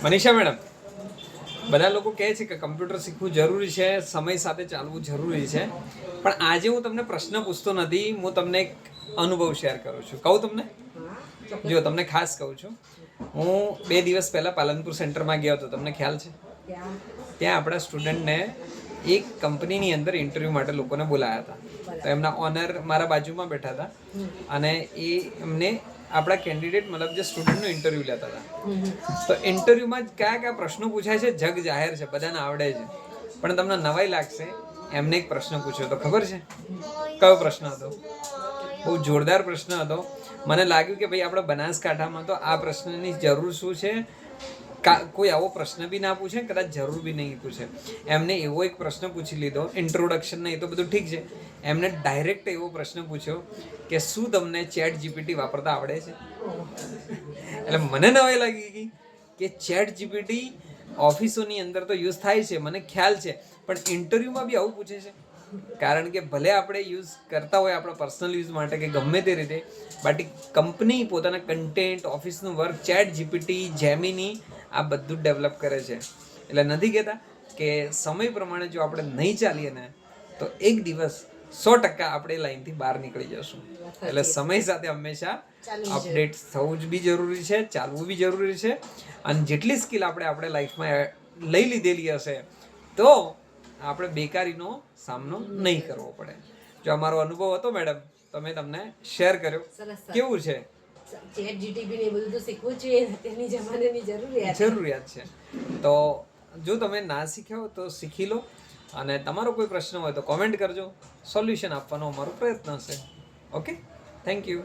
Manisha madam, બધા લોકો કહે છે કે કમ્પ્યુટર શીખવું જરૂરી છે, સમય સાથે ચાલવું જરૂરી છે, પણ આજે હું તમને પ્રશ્ન પૂછતો નથી, હું તમને એક અનુભવ શેર કરું છું. કહું તમને? જો તમને ખાસ કહું છું, હું 2 દિવસ પહેલા પાલનપુર સેન્ટરમાં ગયો હતો. તમને ખ્યાલ છે? ત્યાં આપણા સ્ટુડન્ટને એક કંપનીની અંદર ઇન્ટરવ્યૂ માટે લોકોને બોલાયા હતા. તો એમના ઓનર મારા બાજુમાં બેઠા હતા અને એમને આપણા કેન્ડિડેટ મતલબ જે સ્ટુડન્ટનું ઇન્ટરવ્યૂ લેતા હતા. તો ઇન્ટરવ્યૂમાં કયા કયા પ્રશ્નો પૂછાય છે જગ જાહેર છે, બધાને આવડે છે, પણ તમને નવાઈ લાગશે. એમને એક પ્રશ્ન પૂછ્યો તો ખબર છે કયો પ્રશ્ન હતો? બહુ જોરદાર પ્રશ્ન હતો. મને લાગ્યું કે ભાઈ આપણે બનાસકાંઠામાં તો આ પ્રશ્નની જરૂર શું છે, કોઈ આવો પ્રશ્ન બી ના પૂછે, કદાચ જરૂર બી નહીં પૂછે. એમને એવો એક પ્રશ્ન પૂછી લીધો, ઇન્ટ્રોડક્શન નહીં તો બધું ઠીક છે, એમને ડાયરેક્ટ એવો પ્રશ્ન પૂછ્યો કે શું તમને ચેટ જીપીટી વાપરતા આવડે છે? એટલે મને નવાઈ લાગી ગઈ કે ચેટ જીપીટી ઓફિસોની અંદર તો યુઝ થાય છે, મને ખ્યાલ છે, પણ ઇન્ટરવ્યૂમાં બી આવું પૂછે છે. કારણ કે ભલે આપણે યુઝ કરતા હોય આપણા પર્સનલ યુઝ માટે કે ગમે તે રીતે, બાકી કંપની પોતાના કન્ટેન્ટ, ઓફિસનું વર્ક, ચેટ જીપીટી, જેમિની આ બધું જ ડેવલપ કરે છે. એટલે નથી કહેતા કે સમય પ્રમાણે જો આપણે નહીં ચાલીએ ને તો એક દિવસ 100% આપણે લાઈનથી બહાર નીકળી જશું. એટલે સમય સાથે હંમેશા અપડેટ થવું જ બી જરૂરી છે, ચાલવું બી જરૂરી છે. અને જેટલી સ્કિલ આપણે લાઈફમાં લઈ લીધેલી હશે તો આપણે બેકારીનો સામનો નહીં કરવો પડે. જો અમારો અનુભવ હતો મેડમ તો મેં તમને શેર કર્યો. કેવું છે? ચેટ જીટીપી ને બધું તો શીખવું જ જોઈએ, તેની જમાનાની જરૂરિયાત છે. તો જો તમે ના શીખ્યા હો તો શીખી લો, અને તમારો કોઈ પ્રશ્ન હોય તો કોમેન્ટ કરજો, સોલ્યુશન આપવાનો અમારો પ્રયત્ન હશે. Okay, thank you.